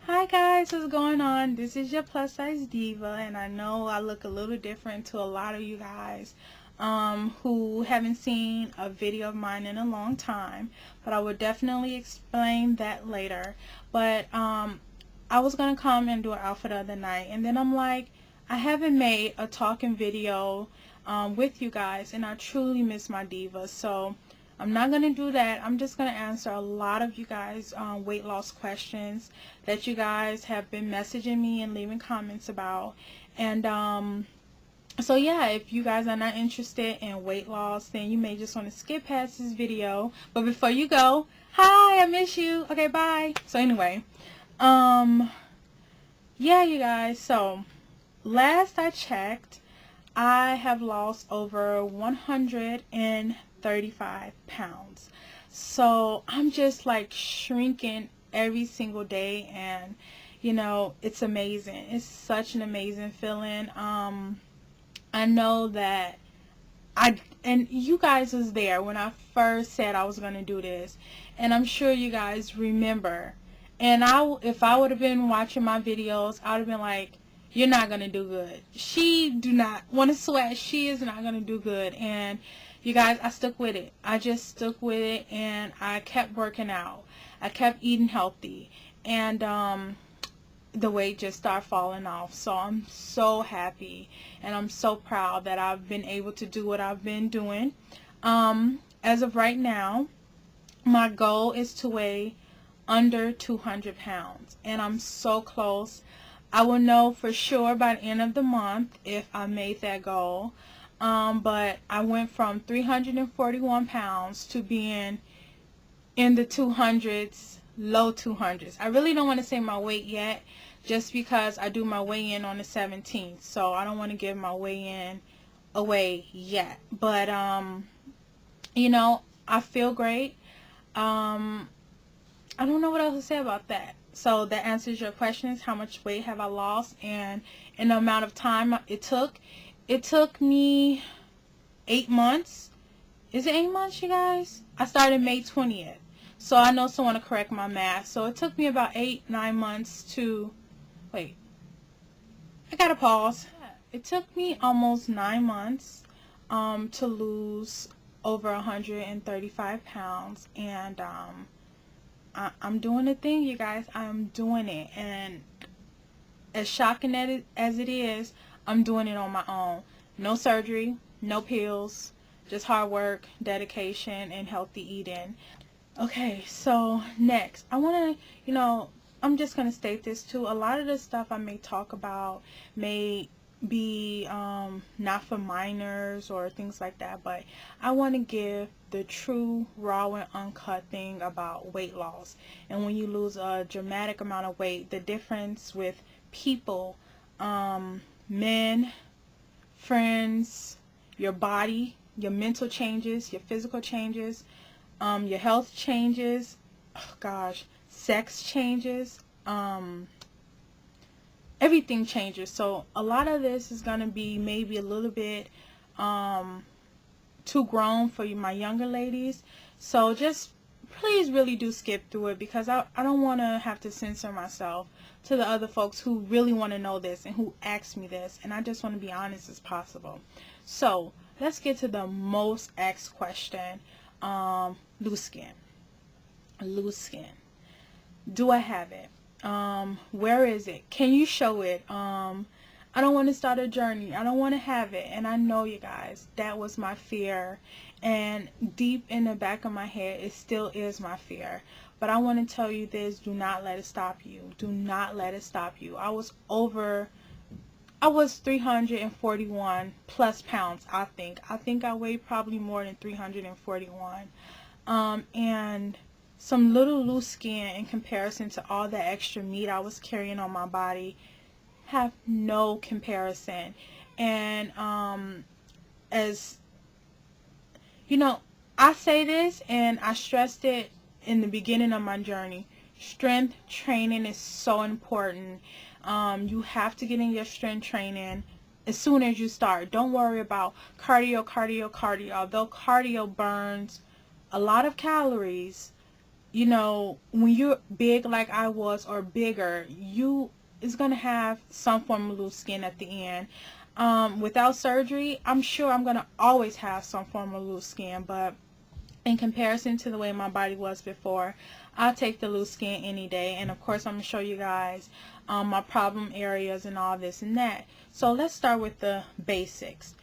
Hi guys, what's going on? This is your plus size diva, and I know I look a little different to a lot of you guys who haven't seen a video of mine in a long time, but I will definitely explain that later. But I was gonna come and do an outfit the other night, and then I'm like, I haven't made a talking video with you guys, and I truly miss my diva. So I'm not going to do that. I'm just going to answer a lot of you guys weight loss questions that you guys have been messaging me and leaving comments about. And so yeah, if you guys are not interested in weight loss, then you may just want to skip past this video. But before you go, hi, I miss you. Okay, bye. So anyway, yeah, you guys, so last I checked, I have lost over 135 pounds. So I'm just like shrinking every single day, and you know, it's amazing. It's such an amazing feeling. I know that and you guys was there when I first said I was going to do this, and I'm sure you guys remember. And if I would have been watching my videos, I would have been like, you're not going to do good. She do not want to sweat. She is not going to do good. And you guys, I stuck with it. I just stuck with it, and I kept working out. I kept eating healthy, and the weight just started falling off. So I'm so happy, and I'm so proud that I've been able to do what I've been doing. As of right now, my goal is to weigh under 200 pounds, and I'm so close. I will know for sure by the end of the month if I made that goal. But I went from 341 pounds to being in the 200s, low 200s. I really don't want to say my weight yet, just because I do my weigh-in on the 17th. So I don't want to give my weigh-in away yet. But, you know, I feel great. I don't know what else to say about that. So that answers your questions. How much weight have I lost, and in the amount of time it took. It took me 8 months. Is it 8 months, you guys? I started May 20th. So I know someone to correct my math. So it took me about 8-9 months to, wait, I gotta pause. It took me almost 9 months to lose over 135 pounds, and I'm doing the thing, you guys. I'm doing it, and as shocking as it is, I'm doing it on my own. No surgery, no pills, just hard work, dedication, and healthy eating. Okay, so next, I want to, I'm just going to state this too. A lot of the stuff I may talk about may be not for minors or things like that, but I want to give the true, raw, and uncut thing about weight loss. And when you lose a dramatic amount of weight, the difference with people, men, friends, your body, your mental changes, your physical changes, your health changes, oh gosh, sex changes, everything changes. So a lot of this is going to be maybe a little bit too grown for you, my younger ladies. So just please really do skip through it, because I don't want to have to censor myself to the other folks who really want to know this and who ask me this, and I just want to be honest as possible. So let's get to the most asked question. Loose skin. Loose skin. Do I have it? Where is it? Can you show it? I don't want to start a journey. I don't want to have it. And I know, you guys, that was my fear. And deep in the back of my head, it still is my fear. But I want to tell you this: do not let it stop you. Do not let it stop you. I was 341 plus pounds, I think. I think I weighed probably more than 341. And some little loose skin in comparison to all the extra meat I was carrying on my body have no comparison. And as you know, I say this and I stressed it in the beginning of my journey. Strength training is so important. You have to get in your strength training as soon as you start. Don't worry about cardio. Although cardio burns a lot of calories, you know, when you're big like I was or bigger, you is going to have some form of loose skin at the end. Without surgery, I'm sure I'm going to always have some form of loose skin, but in comparison to the way my body was before, I'll take the loose skin any day. And of course, I'm going to show you guys my problem areas and all this and that. So let's start with the basics.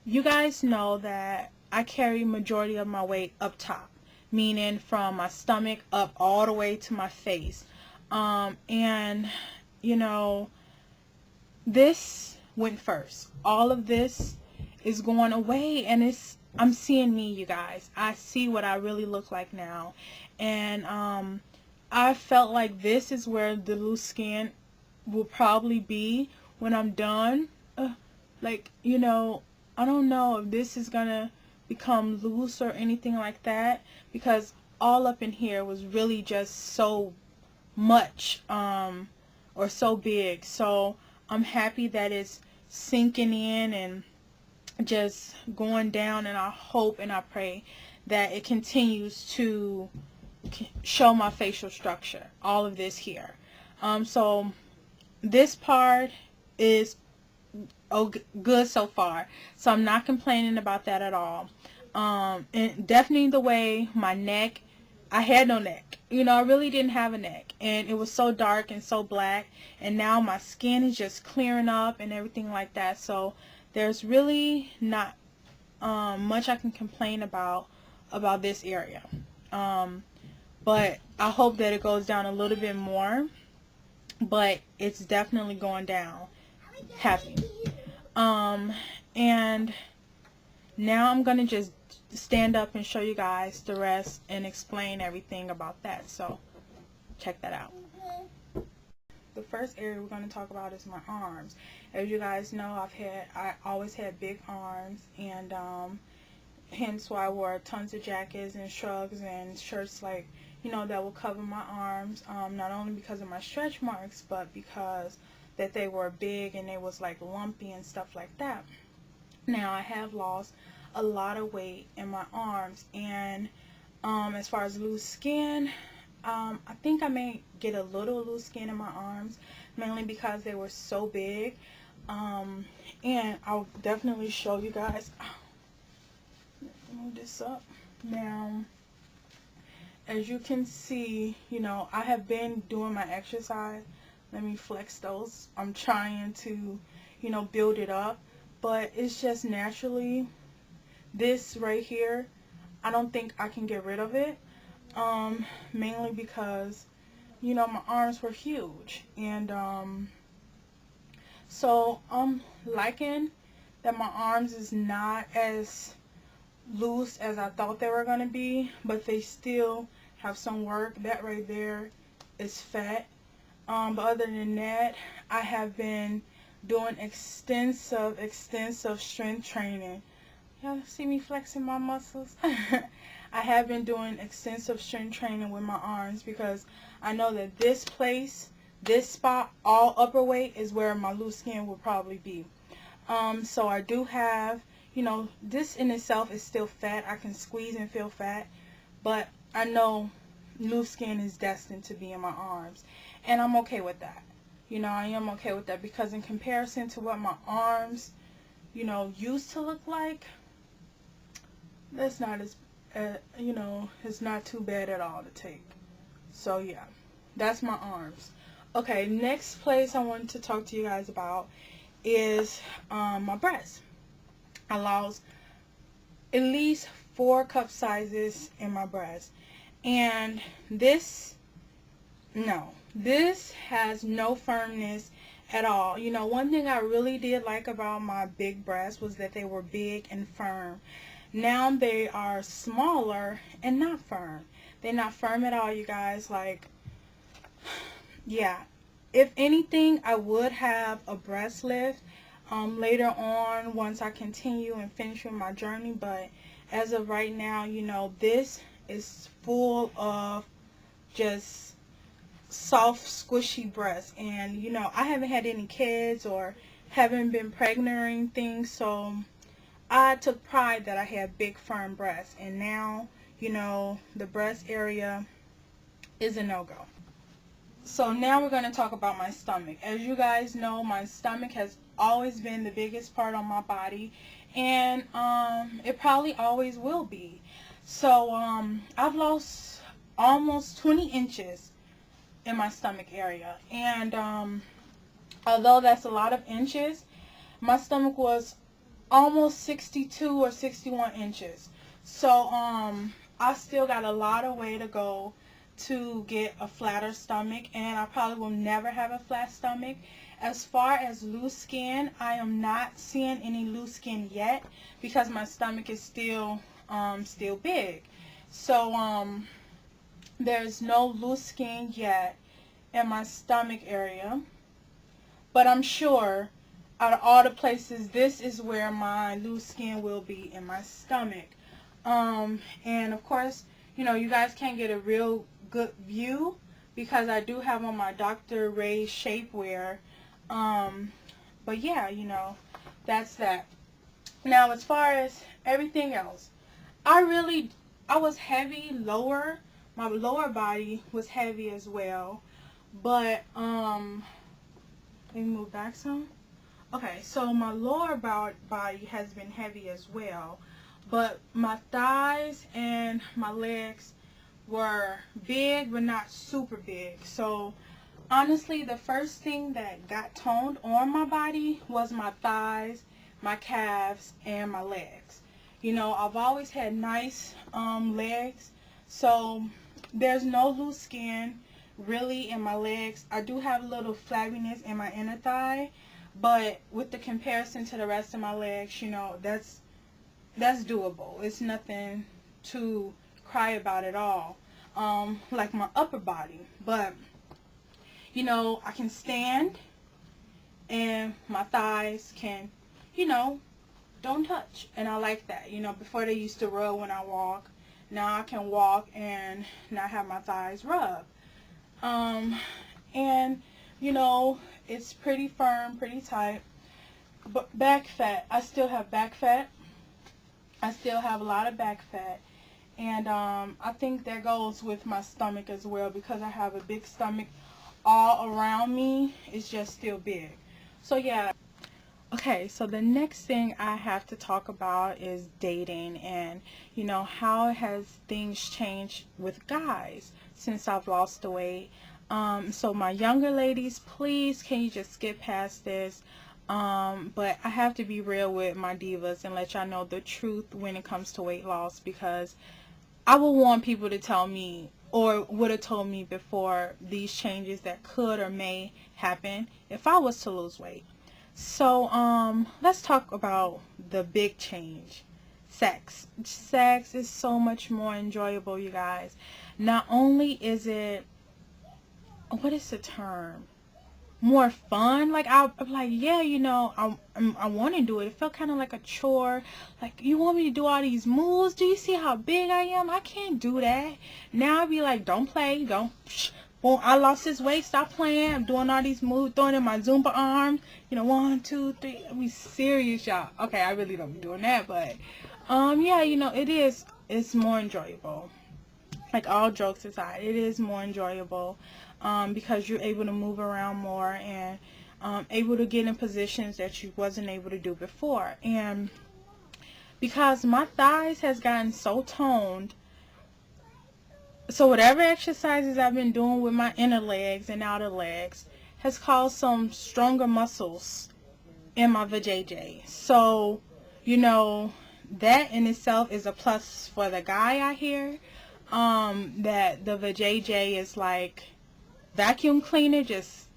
You guys know that I carry majority of my weight up top, meaning from my stomach up all the way to my face. And you know, this went first. All of this is going away, and I'm seeing me, you guys. I see what I really look like now. And I felt like this is where the loose skin will probably be when I'm done. Like, you know, I don't know if this is gonna become loose or anything like that, because all up in here was really just so much or so big. So I'm happy that it's sinking in and just going down, and I hope and I pray that it continues to show my facial structure, all of this here. So this part is good so far, so I'm not complaining about that at all. And definitely the way my neck, I had no neck, you know, I really didn't have a neck, and it was so dark and so black, and now my skin is just clearing up and everything like that. So there's really not much I can complain about this area, but I hope that it goes down a little bit more, but it's definitely going down. Happy. And now I'm gonna just stand up and show you guys the rest and explain everything about that. So check that out. The first area we're going to talk about is my arms. As you guys know, I always had big arms, and hence why I wore tons of jackets and shrugs and shirts, like, you know, that will cover my arms, not only because of my stretch marks, but because that they were big and they was like lumpy and stuff like that. Now I have lost a lot of weight in my arms, and as far as loose skin, I think I may get a little loose skin in my arms, mainly because they were so big. And I'll definitely show you guys. Move this up. Now, as you can see, you know, I have been doing my exercise. Let me flex those. I'm trying to, you know, build it up, but it's just naturally this right here. I don't think I can get rid of it. Mainly because, you know, my arms were huge, and so I'm liking that my arms is not as loose as I thought they were gonna be, but they still have some work. That right there is fat. But other than that, I have been doing extensive strength training. Y'all see me flexing my muscles? I have been doing extensive strength training with my arms, because I know that this place, this spot, all upper weight, is where my loose skin will probably be. So I do have, you know, this in itself is still fat. I can squeeze and feel fat, but I know loose skin is destined to be in my arms, and I'm okay with that. You know, I am okay with that, because in comparison to what my arms, you know, used to look like, that's not as you know, it's not too bad at all to take. So yeah, that's my arms. Okay, next place I wanted to talk to you guys about is my breasts. I lost at least 4 cup sizes in my breast, and this has no firmness at all. You know, one thing I really did like about my big breasts was that they were big and firm. Now they are smaller and not firm. They're not firm at all, you guys. Like, yeah. If anything, I would have a breast lift later on once I continue and finish with my journey. But as of right now, you know, this is full of just soft, squishy breasts. And, you know, I haven't had any kids or haven't been pregnant or anything, so I took pride that I had big, firm breasts. And now, you know, the breast area is a no-go. So now we're going to talk about my stomach. As you guys know, my stomach has always been the biggest part on my body, and it probably always will be. So I've lost almost 20 inches in my stomach area, and although that's a lot of inches, my stomach was almost 62 or 61 inches. So I still got a lot of way to go to get a flatter stomach, and I probably will never have a flat stomach. As far as loose skin, I am not seeing any loose skin yet because my stomach is still big. So there's no loose skin yet in my stomach area, but I'm sure out of all the places, this is where my loose skin will be, in my stomach. And of course, you know, you guys can't get a real good view because I do have on my Dr. Ray shapewear. But yeah, you know, that's that. Now, as far as everything else, I was heavy lower. My lower body was heavy as well. But, let me move back some. Okay, so my lower body has been heavy as well. But my thighs and my legs were big, but not super big. So honestly, the first thing that got toned on my body was my thighs, my calves, and my legs. You know, I've always had nice legs, so there's no loose skin really in my legs. I do have a little flabbiness in my inner thigh, but with the comparison to the rest of my legs, you know, that's doable. It's nothing to cry about at all, like my upper body. But you know, I can stand, and my thighs can, you know, don't touch, and I like that. You know, before they used to rub when I walk. Now I can walk and not have my thighs rub. And you know, it's pretty firm, pretty tight. But back fat, I still have back fat. I still have a lot of back fat. And I think that goes with my stomach as well, because I have a big stomach. All around me is just still big. So yeah. Okay, so the next thing I have to talk about is dating, and you know, how has things changed with guys since I've lost the weight. So my younger ladies, please, can you just skip past this? But I have to be real with my divas and let y'all know the truth when it comes to weight loss, because I would want people to tell me, or would have told me before, these changes that could or may happen if I was to lose weight. So let's talk about the big change. Sex is so much more enjoyable, you guys. Not only is it, what is the term, more fun. Like I'm like, yeah, you know, I want to do it. It felt kind of like a chore. Like, you want me to do all these moves? Do you see how big I am? I can't do that. Now I'd be like, don't play, don't. Well, I lost this weight. Stop playing. I'm doing all these moves, throwing in my Zumba arms. You know, 1, 2, 3. I be serious, y'all. Okay, I really don't be doing that, but yeah, you know, it's more enjoyable. Like, all jokes aside, it is more enjoyable. Because you're able to move around more, and able to get in positions that you wasn't able to do before. And because my thighs has gotten so toned, so whatever exercises I've been doing with my inner legs and outer legs has caused some stronger muscles in my vajayjay. So, you know, that in itself is a plus for the guy, I hear. That the vajayjay is like vacuum cleaner, just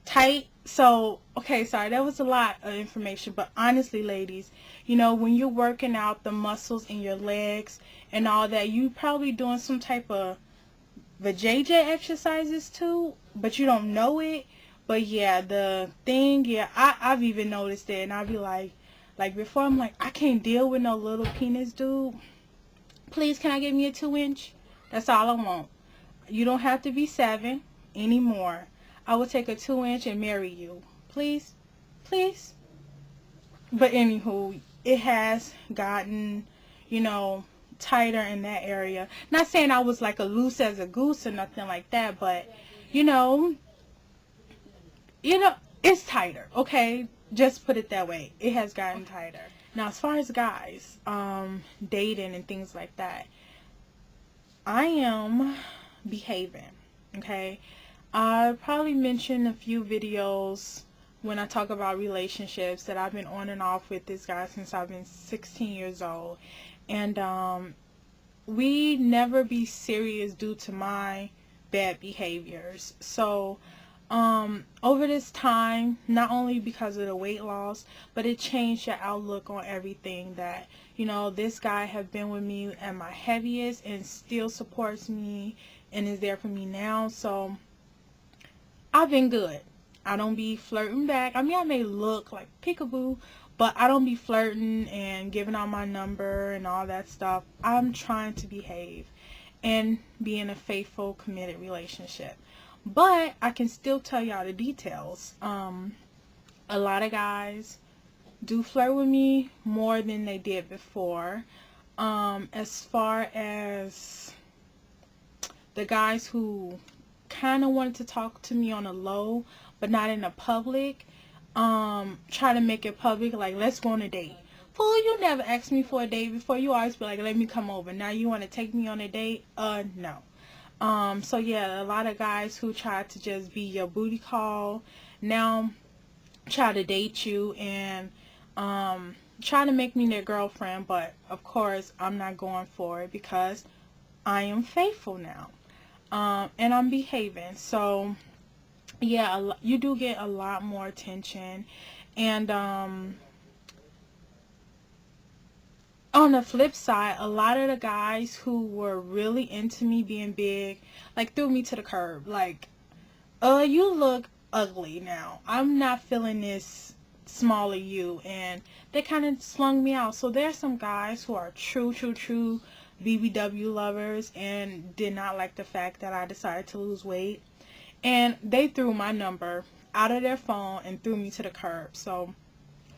tight. So, okay, sorry, that was a lot of information, but honestly, ladies, you know, when you're working out the muscles in your legs and all that, you probably doing some type of vajayjay exercises too, but you don't know it. But yeah, the thing, yeah, I've even noticed it, and I'll be like before, I'm like, I can't deal with no little penis, dude. Please, can I get me a 2-inch? That's all I want. You don't have to be 7 anymore. I will take a 2-inch and marry you. Please? Please? But anywho, it has gotten, you know, tighter in that area. Not saying I was like a loose as a goose or nothing like that, but you know, it's tighter, okay? Just put it that way. It has gotten tighter. Now, as far as guys, dating and things like that, I am behaving, okay? I probably mentioned a few videos when I talk about relationships that I've been on and off with this guy since I've been 16 years old. And we never be serious due to my bad behaviors. So over this time, not only because of the weight loss, but it changed your outlook on everything. That, this guy have been with me at my heaviest and still supports me and is there for me now. So I've been good. I don't be flirting back. I mean, I may look like peekaboo, but I don't be flirting and giving out my number and all that stuff. I'm trying to behave and be in a faithful, committed relationship. But I can still tell y'all the details. A lot of guys do flirt with me more than they did before. As far as the guys who kind of wanted to talk to me on a low, but not in a public, try to make it public, like, let's go on a date. Fool, you never asked me for a date before. You always be like, let me come over. Now you want to take me on a date? No. So yeah, a lot of guys who try to just be your booty call now try to date you and try to make me their girlfriend, but of course I'm not going for it because I am faithful now, and I'm behaving. So yeah, you do get a lot more attention. And on the flip side, a lot of the guys who were really into me being big, like, threw me to the curb. Like, you look ugly now. I'm not feeling this smaller you. And they kind of slung me out. So there's some guys who are true BBW lovers and did not like the fact that I decided to lose weight. And they threw my number out of their phone and threw me to the curb. So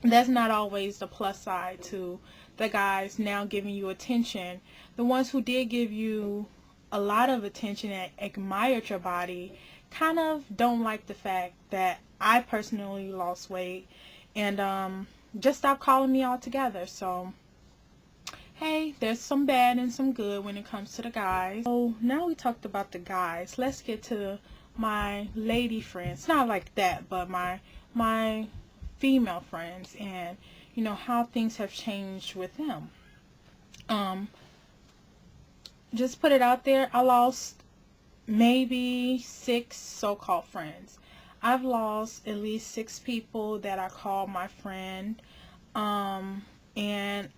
that's not always the plus side to the guys now giving you attention. The ones who did give you a lot of attention and admired your body kind of don't like the fact that I personally lost weight and just stopped calling me altogether. So hey, there's some bad and some good when it comes to the guys. So now we talked about the guys, let's get to my lady friends. Not like that, but my female friends, and how things have changed with them. Just put it out there, I lost maybe 6 so-called friends. I've lost at least 6 people that I call my friend, and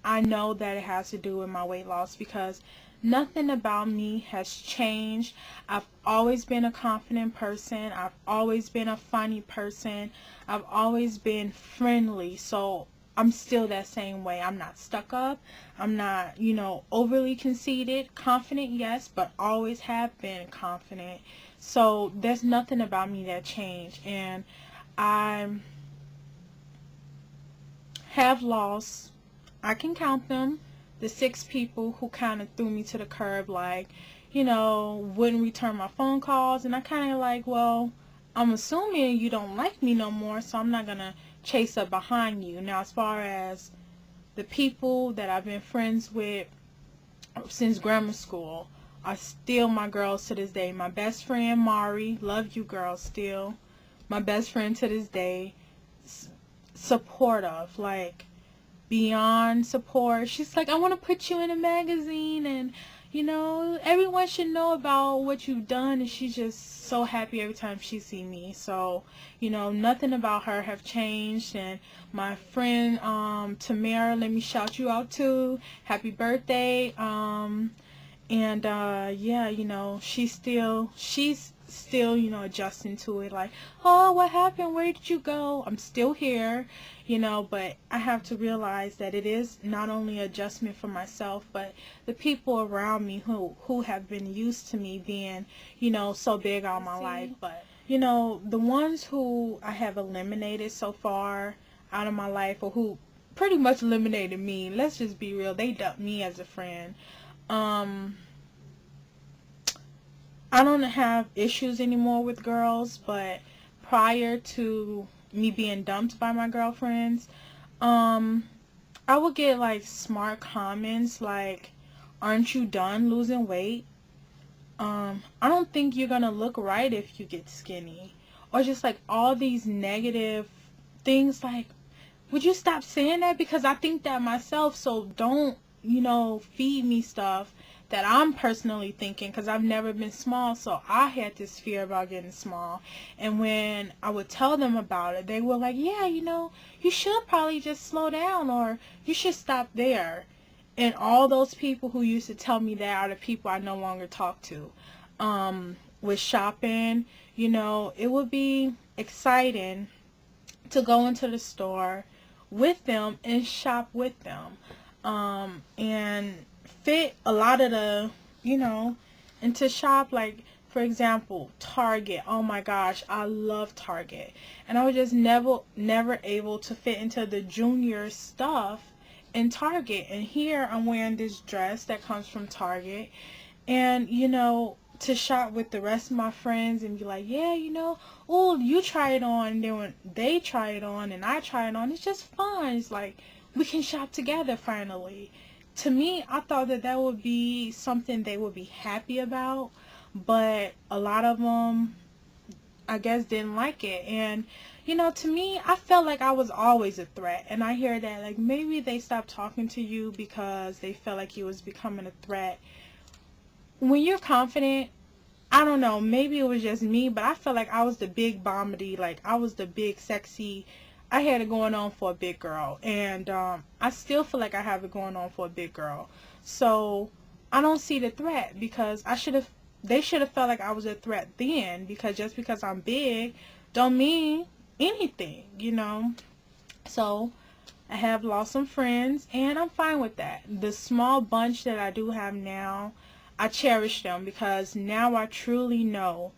I know that it has to do with my weight loss because nothing about me has changed. I've always been a confident person. I've always been a funny person. I've always been friendly. So I'm still that same way. I'm not stuck up. I'm not, overly conceited. Confident, yes, but always have been confident. So there's nothing about me that changed. And I have lost, I can count them, the 6 people who kind of threw me to the curb, like, wouldn't return my phone calls. And I kind of like, well, I'm assuming you don't like me no more, so I'm not going to chase up behind you. Now, as far as the people that I've been friends with since grammar school are still my girls to this day. My best friend, Mari, love you, girl, still my best friend to this day. Supportive, like, beyond support. She's like, I want to put you in a magazine, and everyone should know about what you've done. And she's just so happy every time she sees me. So nothing about her have changed. And my friend Tamara, let me shout you out too, happy birthday. Yeah, she's still adjusting to it, like, oh, what happened, where did you go? I'm still here, but I have to realize that it is not only adjustment for myself, but the people around me who have been used to me being so big all my life. But the ones who I have eliminated so far out of my life, or who pretty much eliminated me, let's just be real, they dumped me as a friend. Um, I don't have issues anymore with girls, but prior to me being dumped by my girlfriends, um, I would get like smart comments like, "Aren't you done losing weight? I don't think you're gonna look right if you get skinny," or just like all these negative things like, would you stop saying that? Because I think that myself, so don't, feed me stuff that I'm personally thinking, because I've never been small, so I had this fear about getting small. And when I would tell them about it, they were like, yeah, you should probably just slow down, or you should stop there. And all those people who used to tell me that are the people I no longer talk to. With shopping, it would be exciting to go into the store with them and shop with them, and fit a lot of the, and to shop, like, for example, Target. Oh my gosh, I love Target. And I was just never able to fit into the junior stuff in Target. And here I'm wearing this dress that comes from Target, and to shop with the rest of my friends and be like, yeah, oh, you try it on, and then when they try it on and I try it on, it's just fun. It's like we can shop together finally. To me, I thought that that would be something they would be happy about, but a lot of them, I guess, didn't like it. And to me, I felt like I was always a threat. And I hear that like maybe they stopped talking to you because they felt like you was becoming a threat. When you're confident, I don't know, maybe it was just me, but I felt like I was the big bombity, like I was the big sexy. I had it going on for a big girl, and I still feel like I have it going on for a big girl. So I don't see the threat, because they should have felt like I was a threat then, because just because I'm big don't mean anything. So I have lost some friends, and I'm fine with that. The small bunch that I do have now, I cherish them, because now I truly know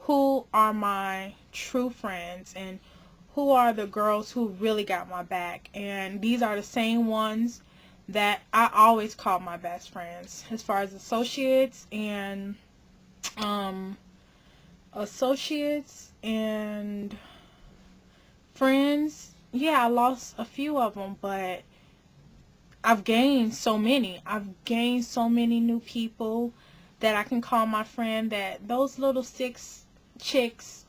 who are my true friends and who are the girls who really got my back. And these are the same ones that I always call my best friends. As far as um associates and friends, yeah, I lost a few of them, but I've gained so many. I've gained so many new people that I can call my friend, that those little six chicks,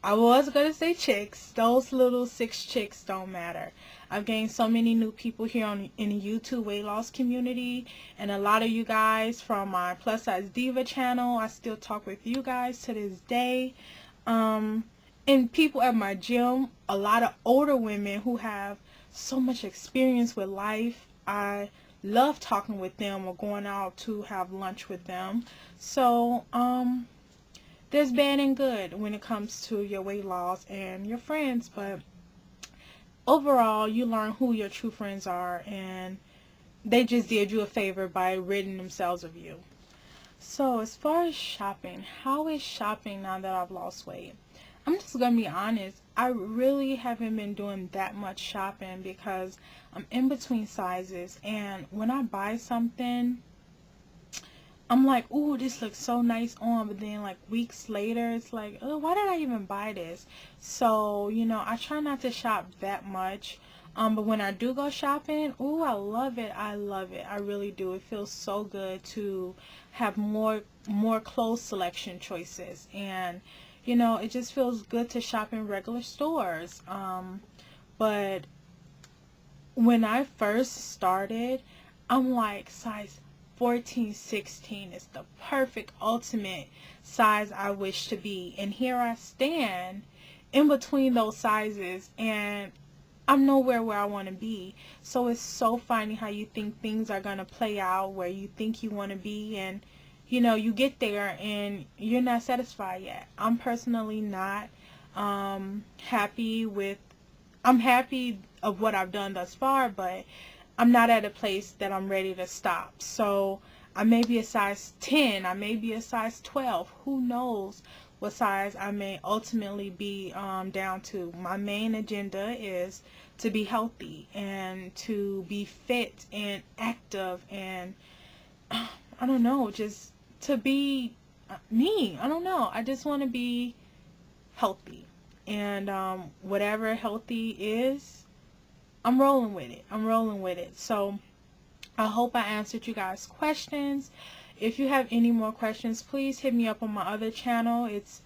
I was going to say chicks, those little six chicks don't matter. I've gained so many new people here in the YouTube weight loss community, and a lot of you guys from my Plus Size Diva channel, I still talk with you guys to this day. And people at my gym, a lot of older women who have so much experience with life. I love talking with them or going out to have lunch with them. So, there's bad and good when it comes to your weight loss and your friends, but overall, you learn who your true friends are, and they just did you a favor by ridding themselves of you. So, as far as shopping, how is shopping now that I've lost weight? I'm just going to be honest. I really haven't been doing that much shopping because I'm in between sizes. And when I buy something, I'm like, ooh, this looks so nice on. But then like weeks later, it's like, oh, why did I even buy this? So, I try not to shop that much. But when I do go shopping, ooh, I love it. I love it. I really do. It feels so good to have more clothes selection choices. And it just feels good to shop in regular stores. But when I first started, I'm like, size 14, 16 is the perfect ultimate size I wish to be. And here I stand in between those sizes, and I'm nowhere where I want to be. So it's so funny how you think things are going to play out where you think you want to be, and you get there and you're not satisfied yet. I'm personally not happy with, I'm happy of what I've done thus far, but I'm not at a place that I'm ready to stop. So I may be a size 10, I may be a size 12, who knows what size I may ultimately be down to. My main agenda is to be healthy and to be fit and active, and I don't know, just to be me. I don't know. I just want to be healthy. And whatever healthy is, I'm rolling with it. I'm rolling with it. So I hope I answered you guys' questions. If you have any more questions, please hit me up on my other channel. It's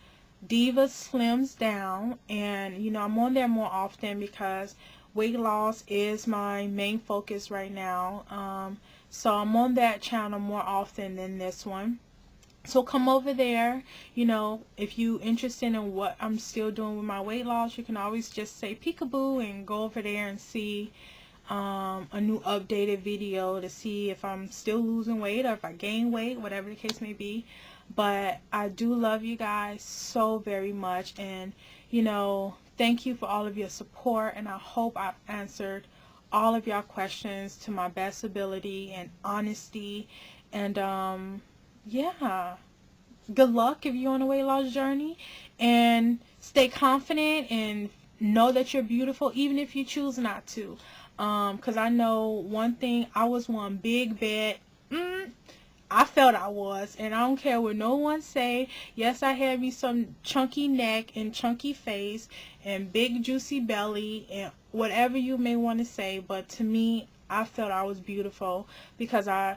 Diva Slims Down. And, you know, I'm on there more often because weight loss is my main focus right now. So I'm on that channel more often than this one. So come over there. You know, if you interested in what I'm still doing with my weight loss, you can always just say peekaboo and go over there and see a new updated video to see if I'm still losing weight or if I gain weight, whatever the case may be. But I do love you guys so very much, and you know, thank you for all of your support, and I hope I've answered all of your questions to my best ability and honesty. And yeah, good luck if you're on a weight loss journey, and stay confident and know that you're beautiful even if you choose not to. Because I know one thing, I was one big bad, I felt I was, and I don't care what no one say. Yes, I had me some chunky neck and chunky face and big juicy belly and whatever you may want to say, but to me, I felt I was beautiful because I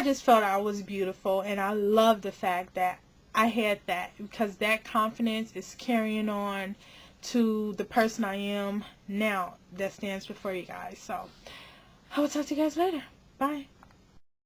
just felt I was beautiful, and I love the fact that I had that, because that confidence is carrying on to the person I am now that stands before you guys. So I will talk to you guys later. Bye.